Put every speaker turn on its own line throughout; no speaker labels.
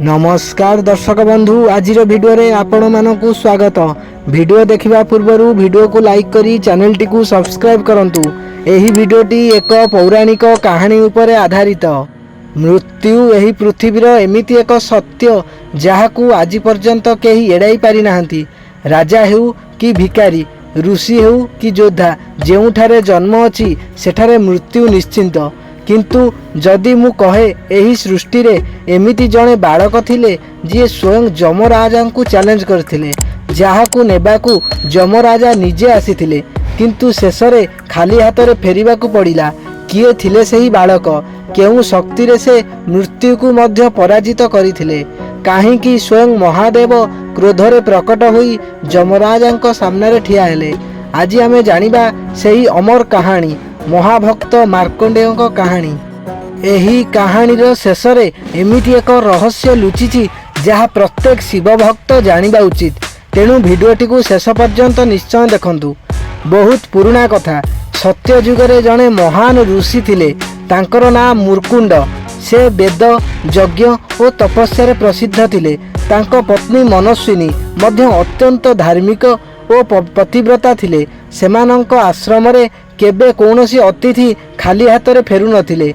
नमस्कार दर्शक बंधु आज भिडियो रे आपण मानकु स्वागत। वीडियो देखिबा पूर्वरु वीडियो को लाइक करी चैनल टी को सब्सक्राइब करंतु। एही वीडियोटी एक पौराणिक कहानी उपरे आधारित। मृत्यु एही पृथ्वीर एमिति एक सत्य जहाकू आज पर्यंत केही एड़ाई पारि नाहंती। राजा हेउ कि भिकारी, ऋषि हेउ कि योद्धा, जेउठारे जन्म अछि सेठारे मृत्यु निश्चिंत। किंतु जदि मु कहे एही सृष्टि रे एमिति जणे बालक थिले जे स्वयं जमराजा को चैलेंज करथिले, जहाकू नेबाकू जमराजा निजे आसीथिले, किंतु शेषरे खाली हाथ रे फेरिबाकू पड़िला। किए थिले सेही बालक, केउ शक्ति रे से मृत्यु को मध्य पराजित करिथिले? काहेकि स्वयं महादेव क्रोधरे प्रकट होई जमराजा सामने रे ठिया हेले? आज आमे जानिबा सेही अमर कहानी महाभक्त मार्कंडेय कहानी। एही कहानी रो शेषरे एमिति एक रहस्य लुचिछि जहा प्रत्येक शिव भक्त जानिबा उचित। तेणु भिडियोटी को शेष पर्यंत निश्चय देखंतु। बहुत पुराना कथा। सत्य जुगरे जणे महान ऋषि थिले, तांकर नाम मुर्कुंड। से वेद यज्ञ और तपस्या रे प्रसिद्ध थिले। तांको पत्नी मनस्विनी मध्य अत्यंत धार्मिक और पतिव्रता थिले। सेमानंक आश्रम रे केबे कौनसी अतिथि खाली हाथ रे फेरु नथिले।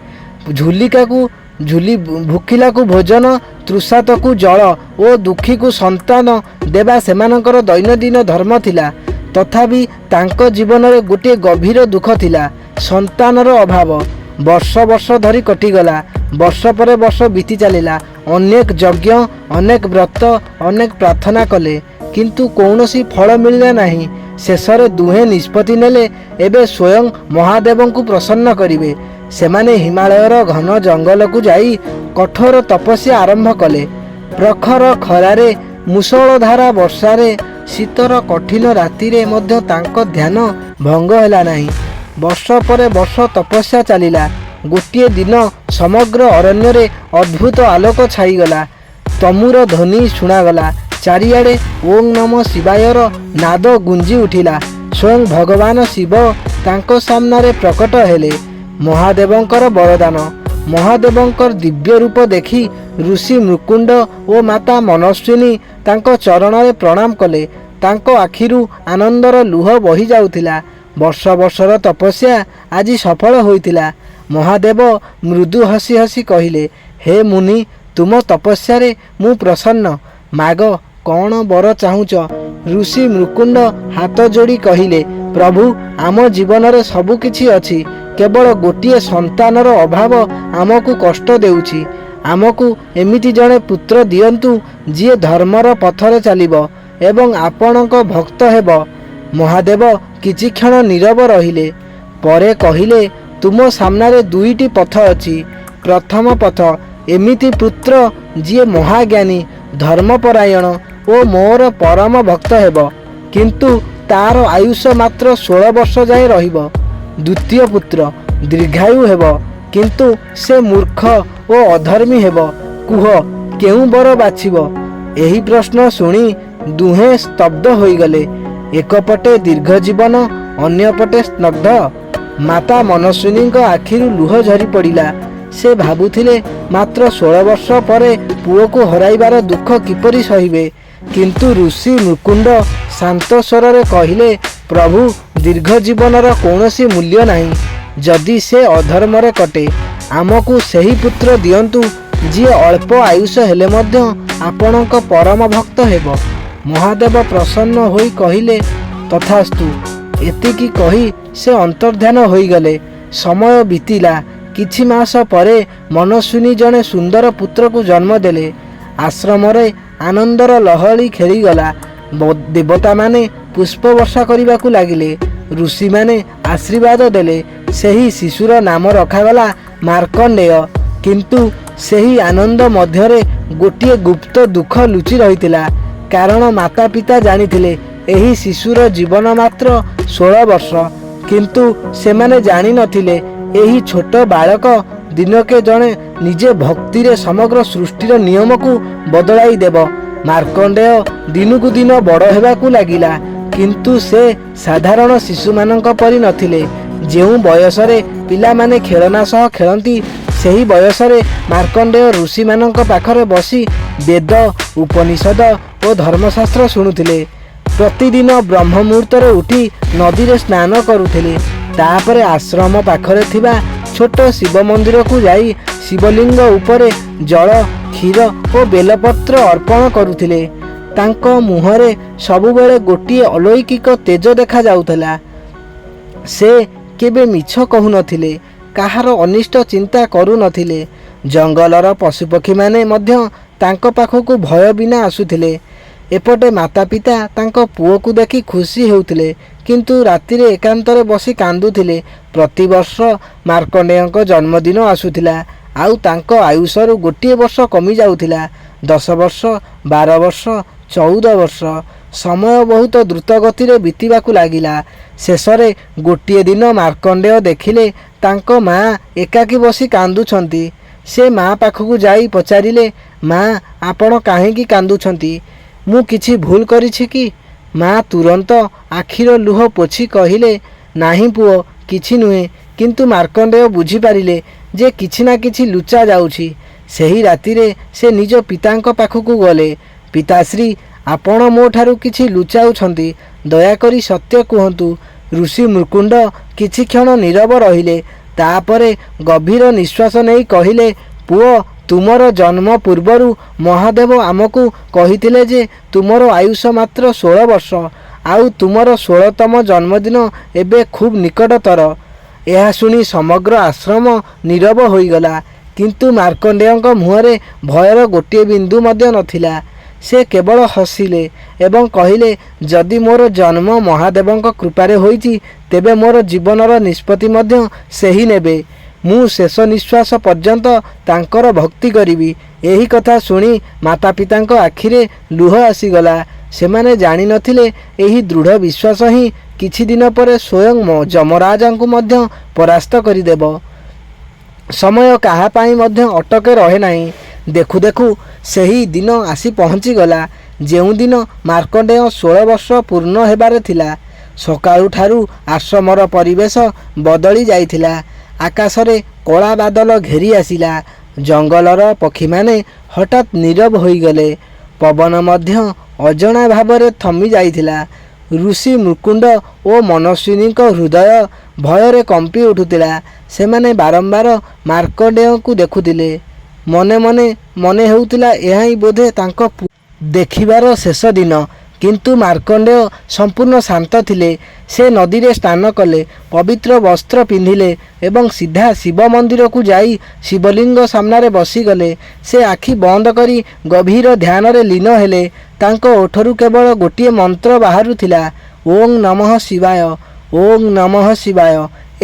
झुली भूखिला को भोजन, तृषात को जल और दुखी को संतान देवा सेमानंकर दैनंदिन धर्म थिला। तथापि तांको जीवन रे गोटे गभीर दुख थिला, संतानर अभाव। वर्ष वर्ष धरी कटिगला। वर्ष पर वर्ष बीती चलिला। अनेक यज्ञ, अनेक व्रत, अनेक प्रार्थना कले, किंतु कौनसी फल मिलला नहीं। शेषरे दुहे निष्पत्ति नेले एबे स्वयं महादेव को प्रसन्न करिवे। सेमाने हिमालयर घन जंगल को जाई कठोर तपस्या आरंभ कले। प्रखर खरारे, मुसलधारा वर्षारे, शीतर कठिन राति रे मध्य तांको ध्यान भंग हैला नहीं। वर्ष पर वर्ष तपस्या चलिला। गोटे दिन समग्र अरण्य रे अद्भुत आलोक छाईगला। तमुर ध्वनि शुणागला। चारिआडे ओं नमः शिवायर नाद गुंजी उठिला। स्वयं भगवान शिव तांको सामने रे प्रकट हेले। महादेवंकर वरदान। महादेवंकर दिव्य रूप देखी ऋषि मुकुंड और माता मनस्विनी तांको चरण रे प्रणाम कले। तांको आखिरु आनंदर लुह बही जाउथिला। वर्ष वर्षर तपस्या आज सफल होइतिला। महादेव मृदु हसी हसी कहिले, हे मुनि, तुम तपस्या रे मु प्रसन्न। माग, कौन बर चाहूच? ऋषि मुकुंड हाथ जोड़ी कहिले, प्रभु, आम जीवन रे सबु किछि अछि, केवल गोटिए संतानर अभाव आमको कष्ट देउछि। आमको एमिति जणे पुत्र दियंतु जिए धर्मर पथरे चलिबो एवं आपणक भक्त हेबो। महादेव किछि क्षण नीरव रहिले, परे कहिले, तुम सामने दुईटी पथ अछि। प्रथम पथ एमिति पुत्र जिए महाज्ञानी, धर्मपरायण ओ मोर परम भक्त हेबो, किंतु तार आयुष मात्र 16 वर्ष जाए रहिबो। द्वितीय पुत्र दीर्घायु हेबो, किंतु से मूर्ख ओ अधर्मी हेबो। कुह, केउ बर बाछिबो? एही प्रश्न सुनी दुहे स्तब्ध होइगले। एक पटे दीर्घ जीवन, अन्य पटे स्नग्ध। माता मनस्विनी आखिरु लुह झरी पड़िला। से भाबुथिले मात्र 16 वर्ष परे पुओ को हराइबार दुख किपरि सहिबे। किंतु ऋषि मुकुंड शांत स्वर रे कहिले, प्रभु, दीर्घ जीवनर कौनसी मूल्य नहीं। जदि से अधर्म रे कटे, आमको सही पुत्र दियंतु जिए अल्प आयुष हेले मध्य आपणक परम भक्त हेबो। महादेव प्रसन्न होई कहिले, तथास्तु। एतिकी कही से अंतर्ध्यान होइगले। समय बीतिला। किछि मास परे मनस्विनी जने सुंदर पुत्र को जन्म देले। आश्रम रे आनंदर लहरी खेलीगला। देवता माने पुष्प वर्षा करने लगिले। ऋषि माने आशीर्वाद देले। सेही शिशुर नाम रखागला मार्कंडेय। किंतु सेही आनंद मध्यरे गोटिए गुप्त दुख लुचि रहितिला। कारण माता पिता जानिथिले एही शिशुर जीवन मात्र 16 वर्ष, किंतु सेमाने जानि नथिले एही छोट बालक दिनके जणे निजे भक्ति रे समग्र सृष्टिर नियम को बदलाई देव। मार्कंडेय दिनकु दिन बड़ हेबाकू लागिला, किंतु से साधारण शिशु मानक परि नथिले। जेउ बयसरे पिला माने खेलना सह खेलंती, ସେହି ବୟସରେ ମାର୍କଣ୍ଡେୟ ଋଷିମାନଙ୍କ ପାଖରେ ବସି ବେଦ, ଉପନିଷଦ ଓ ଧର୍ମଶାସ୍ତ୍ର ଶୁଣୁଥିଲେ। ପ୍ରତିଦିନ ବ୍ରହ୍ମ ମୁହୂର୍ତ୍ତରେ ଉଠି ନଦୀରେ ସ୍ନାନ କରୁଥିଲେ। ତାପରେ ଆଶ୍ରମ ପାଖରେ ଥିବା ଛୋଟ ଶିବ ମନ୍ଦିରକୁ ଯାଇ ଶିବଲିଙ୍ଗ ଉପରେ ଜଳ, କ୍ଷୀର ଓ ବେଲପତ୍ର ଅର୍ପଣ କରୁଥିଲେ। ତାଙ୍କ ମୁହଁରେ ସବୁବେଳେ ଗୋଟିଏ ଅଲୌକିକ ତେଜ ଦେଖାଯାଉଥିଲା। ସେ କେବେ ମିଛ କହୁନଥିଲେ, କାହାର ଅନିଷ୍ଟ ଚିନ୍ତା କରୁନଥିଲେ। ଜଙ୍ଗଲର ପଶୁପକ୍ଷୀମାନେ ମଧ୍ୟ ତାଙ୍କ ପାଖକୁ ଭୟ ବିନା ଆସୁଥିଲେ। ଏପଟେ ମାତା ପିତା ତାଙ୍କ ପୁଅକୁ ଦେଖି ଖୁସି ହେଉଥିଲେ, କିନ୍ତୁ ରାତିରେ ଏକାନ୍ତରେ ବସି କାନ୍ଦୁଥିଲେ। ପ୍ରତିବର୍ଷ ମାର୍କଣ୍ଡେୟଙ୍କ ଜନ୍ମଦିନ ଆସୁଥିଲା, ଆଉ ତାଙ୍କ ଆୟୁଷରୁ ଗୋଟିଏ ବର୍ଷ କମି ଯାଉଥିଲା। 10 ବର୍ଷ, 12 ବର୍ଷ, 14 ବର୍ଷ। ସମୟ ବହୁତ ଦ୍ରୁତ ଗତିରେ ବିତିବାକୁ ଲାଗିଲା। ଶେଷରେ ଗୋଟିଏ ଦିନ ମାର୍କଣ୍ଡେୟ ଦେଖିଲେ ତାଙ୍କ ମା ଏକାକୀ ବସି କାନ୍ଦୁଛନ୍ତି। ସେ ମା ପାଖକୁ ଯାଇ ପଚାରିଲେ, ମା, ଆପଣ କାହିଁକି କାନ୍ଦୁଛନ୍ତି? ମୁଁ କିଛି ଭୁଲ କରିଛି କି? ମା ତୁରନ୍ତ ଆଖିର ଲୁହ ପୋଛି କହିଲେ, ନାହିଁ ପୁଅ, କିଛି ନୁହେଁ। କିନ୍ତୁ ମାର୍କଣ୍ଡେୟ ବୁଝିପାରିଲେ ଯେ କିଛି ନା କିଛି ଲୁଚା ଯାଉଛି। ସେହି ରାତିରେ ସେ ନିଜ ପିତାଙ୍କ ପାଖକୁ ଗଲେ। ପିତାଶ୍ରୀ, ଆପଣ ମୋ ଠାରୁ କିଛି ଲୁଚାଉଛନ୍ତି, ଦୟାକରି ସତ୍ୟ କୁହନ୍ତୁ। ଋଷି ମୃକୁଣ୍ଡ କିଛି କ୍ଷଣ ନୀରବ ରହିଲେ। ତାପରେ ଗଭୀର ନିଶ୍ୱାସ ନେଇ କହିଲେ, ପୁଅ, ତୁମର ଜନ୍ମ ପୂର୍ବରୁ ମହାଦେବ ଆମକୁ କହିଥିଲେ ଯେ ତୁମର ଆୟୁଷ ମାତ୍ର 16 ବର୍ଷ, ଆଉ ତୁମର 16ତମ ଜନ୍ମଦିନ ଏବେ ଖୁବ୍ ନିକଟତର। ଏହା ଶୁଣି ସମଗ୍ର ଆଶ୍ରମ ନୀରବ ହୋଇଗଲା। କିନ୍ତୁ ମାର୍କଣ୍ଡେୟଙ୍କ ମୁହଁରେ ଭୟର ଗୋଟିଏ ବିନ୍ଦୁ ମଧ୍ୟ ନଥିଲା। ସେ କେବଳ ହସିଲେ ଏବଂ କହିଲେ, ଯଦି ମୋର ଜନ୍ମ ମହାଦେବଙ୍କ କୃପାରେ ହୋଇଛି, ତେବେ ମୋର ଜୀବନର ନିଷ୍ପତ୍ତି ମଧ୍ୟ ସେହି ନେବେ। ମୁଁ ଶେଷ ନିଶ୍ୱାସ ପର୍ଯ୍ୟନ୍ତ ତାଙ୍କର ଭକ୍ତି କରିବି। ଏହି କଥା ଶୁଣି ମାତା ପିତାଙ୍କ ଆଖିରେ ଲୁହ ଆସିଗଲା। ସେମାନେ ଜାଣିନଥିଲେ ଏହି ଦୃଢ଼ ବିଶ୍ୱାସ ହିଁ କିଛି ଦିନ ପରେ ସ୍ୱୟଂ ଯମରାଜାଙ୍କୁ ମଧ୍ୟ ପରାସ୍ତ କରିଦେବ। ସମୟ କାହା ପାଇଁ ମଧ୍ୟ ଅଟକେ ରହେ ନାହିଁ। ଦେଖୁ ଦେଖୁ ସେହି ଦିନ ଆସି ପହଞ୍ଚିଗଲା, ଯେଉଁଦିନ ମାର୍କଣ୍ଡେୟ 16 ବର୍ଷ ପୂର୍ଣ୍ଣ ହେବାରେ ଥିଲା। ସକାଳୁଠାରୁ ଆଶ୍ରମର ପରିବେଶ ବଦଳି ଯାଇଥିଲା। ଆକାଶରେ କଳା ବାଦଲ ଘେରି ଆସିଲା। ଜଙ୍ଗଲର ପକ୍ଷୀମାନେ ହଠାତ୍ ନୀରବ ହୋଇଗଲେ। ପବନ ମଧ୍ୟ ଅଜଣା ଭାବରେ ଥମି ଯାଇଥିଲା। ଋଷି ମୃକୁଣ୍ଡ ଓ ମନସ୍ୱିନୀଙ୍କ ହୃଦୟ ଭୟରେ କମ୍ପି ଉଠୁଥିଲା। ସେମାନେ ବାରମ୍ବାର ମାର୍କଣ୍ଡେୟଙ୍କୁ ଦେଖୁଥିଲେ। ମନେ ମନେ ମନେ ହେଉଥିଲା, ଏହା ହିଁ ବୋଧେ ତାଙ୍କ ଦେଖିବାର ଶେଷ ଦିନ। କିନ୍ତୁ ମାର୍କଣ୍ଡେୟ ସମ୍ପୂର୍ଣ୍ଣ ଶାନ୍ତ ଥିଲେ। ସେ ନଦୀରେ ସ୍ନାନ କଲେ, ପବିତ୍ର ବସ୍ତ୍ର ପିନ୍ଧିଲେ ଏବଂ ସିଧା ଶିବ ମନ୍ଦିରକୁ ଯାଇ ଶିବଲିଙ୍ଗ ସାମ୍ନାରେ ବସିଗଲେ। ସେ ଆଖି ବନ୍ଦ କରି ଗଭୀର ଧ୍ୟାନରେ ଲୀନ ହେଲେ। ତାଙ୍କ ଓଠରୁ କେବଳ ଗୋଟିଏ ମନ୍ତ୍ର ବାହାରୁଥିଲା, ଓଂ ନମଃ ଶିବାୟ, ଓଂ ନମଃ ଶିବାୟ।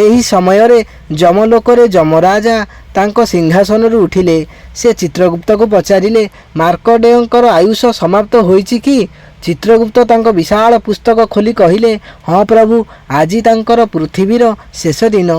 ଏହି ସମୟରେ ଯମଲୋକରେ ଯମରାଜା ତାଙ୍କ ସିଂହାସନରୁ ଉଠିଲେ। ସେ ଚିତ୍ରଗୁପ୍ତକୁ ପଚାରିଲେ, ମାର୍କଣ୍ଡେୟଙ୍କର ଆୟୁଷ ସମାପ୍ତ ହୋଇଛି କି? ଚିତ୍ରଗୁପ୍ତ ତାଙ୍କ ବିଶାଳ ପୁସ୍ତକ ଖୋଲି କହିଲେ, ହଁ ପ୍ରଭୁ, ଆଜି ତାଙ୍କର ପୃଥିବୀର ଶେଷ ଦିନ।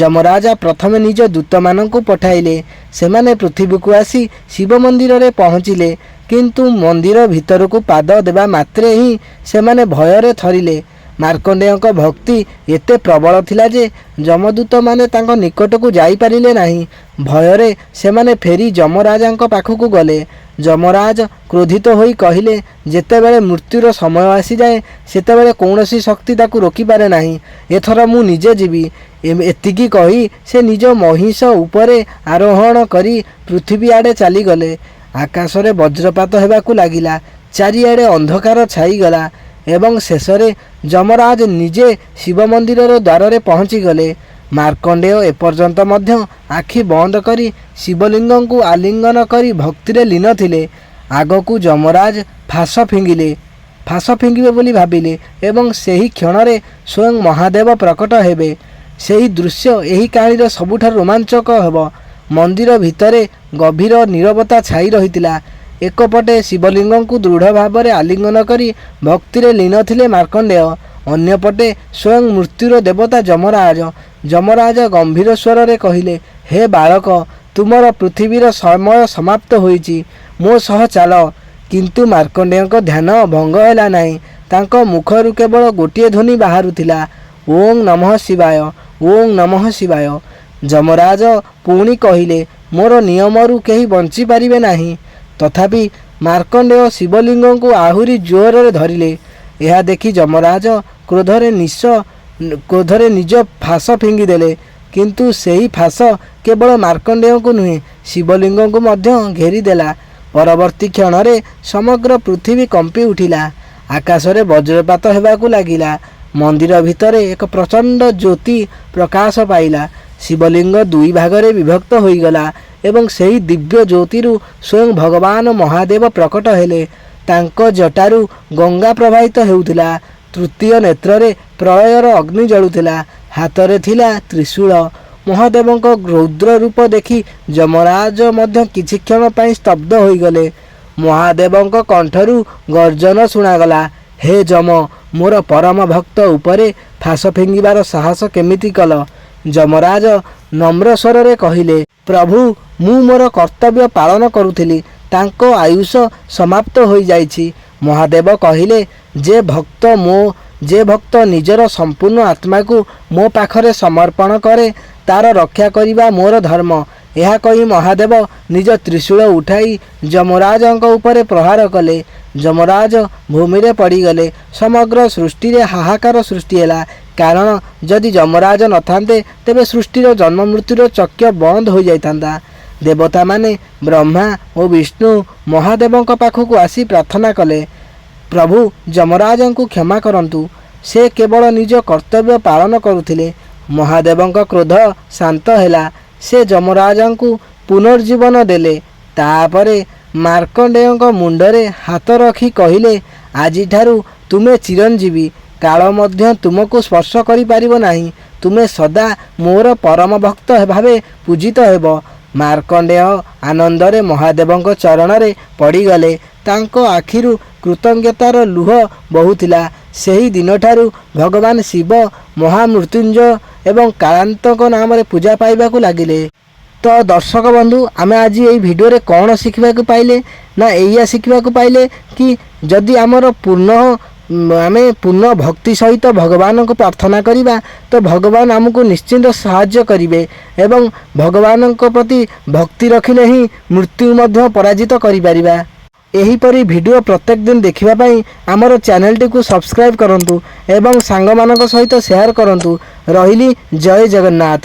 ଯମରାଜା ପ୍ରଥମେ ନିଜ ଦୂତମାନଙ୍କୁ ପଠାଇଲେ। ସେମାନେ ପୃଥିବୀକୁ ଆସି ଶିବ ମନ୍ଦିରରେ ପହଞ୍ଚିଲେ। କିନ୍ତୁ ମନ୍ଦିର ଭିତରକୁ ପାଦ ଦେବା ମାତ୍ରେ ହିଁ ସେମାନେ ଭୟରେ ଥରିଲେ। ମାର୍କଣ୍ଡେୟଙ୍କ ଭକ୍ତି ଏତେ ପ୍ରବଳ ଥିଲା ଯେ ଯମଦୂତମାନେ ତାଙ୍କ ନିକଟକୁ ଯାଇପାରିଲେ ନାହିଁ। ଭୟରେ ସେମାନେ ଫେରି ଯମରାଜାଙ୍କ ପାଖକୁ ଗଲେ। ଯମରାଜ କ୍ରୋଧିତ ହୋଇ କହିଲେ, ଯେତେବେଳେ ମୃତ୍ୟୁର ସମୟ ଆସିଯାଏ, ସେତେବେଳେ କୌଣସି ଶକ୍ତି ତାକୁ ରୋକିପାରେ ନାହିଁ। ଏଥର ମୁଁ ନିଜେ ଯିବି। ଏତିକି କହି ସେ ନିଜ ମହିଷ ଉପରେ ଆରୋହଣ କରି ପୃଥିବୀ ଆଡ଼େ ଚାଲିଗଲେ। ଆକାଶରେ ବଜ୍ରପାତ ହେବାକୁ ଲାଗିଲା। ଚାରିଆଡ଼େ ଅନ୍ଧକାର ଛାଇଗଲା ଏବଂ ଶେଷରେ ଯମରାଜ ନିଜେ ଶିବ ମନ୍ଦିରର ଦ୍ୱାରରେ ପହଞ୍ଚିଗଲେ। ମାର୍କଣ୍ଡେୟ ଏପର୍ଯ୍ୟନ୍ତ ମଧ୍ୟ ଆଖି ବନ୍ଦ କରି ଶିବଲିଙ୍ଗଙ୍କୁ ଆଲିଙ୍ଗନ କରି ଭକ୍ତିରେ ଲୀନ ଥିଲେ। ଆଗକୁ ଯମରାଜ ଫାଶ ଫିଙ୍ଗିବେ ବୋଲି ଭାବିଲେ ଏବଂ ସେହି କ୍ଷଣରେ ସ୍ୱୟଂ ମହାଦେବ ପ୍ରକଟ ହେବେ। ସେହି ଦୃଶ୍ୟ ଏହି କାହାଣୀର ସବୁଠାରୁ ରୋମାଞ୍ଚକ ହେବ। ମନ୍ଦିର ଭିତରେ ଗଭୀର ନୀରବତା ଛାଇ ରହିଥିଲା। एकपटे शिवलिंग को दृढ़ भाव आलिंगन करी भक्ति लीन थे मार्कंडेय, अन्यपटे स्वयं मृत्युर देवता जमराज। जमराज गंभीर स्वर रे कहिले, हे बालक, तुमर पृथ्वीर समय समाप्त होईची, मो सह चाल। किंतु मार्कंडेय ध्यान भंग है नहीं। तांको मुखरु केवल गोटे ध्वनि बाहरुथिला, ओं नमः शिवाय, ओं नमः शिवाय। ଯମରାଜ ପୁଣି କହିଲେ, ମୋର ନିୟମରୁ କେହି ବଞ୍ଚି ପାରିବେ ନାହିଁ। ତଥାପି ମାର୍କଣ୍ଡେୟ ଶିବଲିଙ୍ଗକୁ ଆହୁରି ଜୋରରେ ଧରିଲେ। ଏହା ଦେଖି ଯମରାଜ କ୍ରୋଧରେ ନିଜ ଫାଶ ଫିଙ୍ଗିଦେଲେ। କିନ୍ତୁ ସେହି ଫାଶ କେବଳ ମାର୍କଣ୍ଡେୟଙ୍କୁ ନୁହେଁ, ଶିବଲିଙ୍ଗକୁ ମଧ୍ୟ ଘେରିଦେଲା। ପରବର୍ତ୍ତୀ କ୍ଷଣରେ ସମଗ୍ର ପୃଥିବୀ କମ୍ପି ଉଠିଲା। ଆକାଶରେ ବଜ୍ରପାତ ହେବାକୁ ଲାଗିଲା। ମନ୍ଦିର ଭିତରେ ଏକ ପ୍ରଚଣ୍ଡ ଜ୍ୟୋତି ପ୍ରକାଶ ପାଇଲା। ଶିବଲିଙ୍ଗ ଦୁଇ ଭାଗରେ ବିଭକ୍ତ ହୋଇଗଲା ଏବଂ ସେହି ଦିବ୍ୟ ଜ୍ୟୋତିରୁ ସ୍ୱୟଂ ଭଗବାନ ମହାଦେବ ପ୍ରକଟ ହେଲେ। ତାଙ୍କ ଜଟାରୁ ଗଙ୍ଗା ପ୍ରବାହିତ ହେଉଥିଲା। ତୃତୀୟ ନେତ୍ରରେ ପ୍ରଳୟର ଅଗ୍ନି ଜଳୁଥିଲା। ହାତରେ ଥିଲା ତ୍ରିଶୂଳ। ମହାଦେବଙ୍କ ରୌଦ୍ର ରୂପ ଦେଖି ଯମରାଜ ମଧ୍ୟ କିଛି କ୍ଷଣ ପାଇଁ ସ୍ତବ୍ଧ ହୋଇଗଲେ। ମହାଦେବଙ୍କ କଣ୍ଠରୁ ଗର୍ଜନ ଶୁଣାଗଲା, ହେ ଯମ, ମୋର ପରମ ଭକ୍ତ ଉପରେ ଫାଶ ଫିଙ୍ଗିବାର ସାହସ କେମିତି କଲ? ଯମରାଜ ନମ୍ର ସ୍ୱରରେ କହିଲେ, ପ୍ରଭୁ, ମୁଁ ମୋର କର୍ତ୍ତବ୍ୟ ପାଳନ କରୁଥିଲି। ତାଙ୍କ ଆୟୁଷ ସମାପ୍ତ ହୋଇଯାଇଛି। ମହାଦେବ କହିଲେ, ଯେ ଭକ୍ତ ନିଜର ସମ୍ପୂର୍ଣ୍ଣ ଆତ୍ମାକୁ ମୋ ପାଖରେ ସମର୍ପଣ କରେ, ତାର ରକ୍ଷା କରିବା ମୋର ଧର୍ମ। ଏହା କହି ମହାଦେବ ନିଜ ତ୍ରିଶୂଳ ଉଠାଇ ଯମରାଜଙ୍କ ଉପରେ ପ୍ରହାର କଲେ। ଯମରାଜ ଭୂମିରେ ପଡ଼ିଗଲେ। ସମଗ୍ର ସୃଷ୍ଟିରେ ହାହାକାର ସୃଷ୍ଟି ହେଲା। କାରଣ ଯଦି ଯମରାଜ ନଥାନ୍ତେ ତେବେ ସୃଷ୍ଟିର ଜନ୍ମ ମୃତ୍ୟୁର ଚକ୍ର ବନ୍ଦ ହୋଇଯାଇଥାନ୍ତା। ଦେବତାମାନେ ବ୍ରହ୍ମା ଓ ବିଷ୍ଣୁ ମହାଦେବଙ୍କ ପାଖକୁ ଆସି ପ୍ରାର୍ଥନା କଲେ, ପ୍ରଭୁ, ଯମରାଜଙ୍କୁ କ୍ଷମା କରନ୍ତୁ। ସେ କେବଳ ନିଜ କର୍ତ୍ତବ୍ୟ ପାଳନ କରୁଥିଲେ। ମହାଦେବଙ୍କ କ୍ରୋଧ ଶାନ୍ତ ହେଲା। ସେ ଯମରାଜଙ୍କୁ ପୁନର୍ଜୀବନ ଦେଲେ। ତାପରେ ମାର୍କଣ୍ଡେୟଙ୍କ ମୁଣ୍ଡରେ ହାତ ରଖି କହିଲେ, ଆଜିଠାରୁ ତୁମେ ଚିରଞ୍ଜୀବୀ। କାଳ ମଧ୍ୟ ତୁମକୁ ସ୍ପର୍ଶ କରିପାରିବ ନାହିଁ। ତୁମେ ସଦା ମୋର ପରମ ଭକ୍ତ ଭାବେ ପୂଜିତ ହେବ। ମାର୍କଣ୍ଡେୟ ଆନନ୍ଦରେ ମହାଦେବଙ୍କ ଚରଣରେ ପଡ଼ିଗଲେ। ତାଙ୍କ ଆଖିରୁ କୃତଜ୍ଞତାର ଲୁହ ବହୁଥିଲା। ସେହି ଦିନଠାରୁ ଭଗବାନ ଶିବ ମହାମୃତ୍ୟୁଞ୍ଜୟ ଏବଂ କାଳାନ୍ତକ ନାମରେ ପୂଜା ପାଇବାକୁ ଲାଗିଲେ। ତ ଦର୍ଶକ ବନ୍ଧୁ, ଆମେ ଆଜି ଏହି ଭିଡ଼ିଓରେ କ'ଣ ଶିଖିବାକୁ ପାଇଲେ? ନା ଏଇଆ ଶିଖିବାକୁ ପାଇଲେ କି ଯଦି ଆମେ ପୂର୍ଣ୍ଣ ଭକ୍ତି ସହିତ ଭଗବାନଙ୍କୁ ପ୍ରାର୍ଥନା କରିବା ତ ଭଗବାନ ଆମକୁ ନିଶ୍ଚିନ୍ତ ସାହାଯ୍ୟ କରିବେ ଏବଂ ଭଗବାନଙ୍କ ପ୍ରତି ଭକ୍ତି ରଖିଲେ ହିଁ ମୃତ୍ୟୁ ମଧ୍ୟ ପରାଜିତ କରିପାରିବା। ଏହିପରି ଭିଡ଼ିଓ ପ୍ରତ୍ୟେକ ଦିନ ଦେଖିବା ପାଇଁ ଆମର ଚ୍ୟାନେଲଟିକୁ ସବସ୍କ୍ରାଇବ୍ କରନ୍ତୁ ଏବଂ ସାଙ୍ଗମାନଙ୍କ ସହିତ ସେୟାର କରନ୍ତୁ। ରହିଲି, ଜୟ ଜଗନ୍ନାଥ।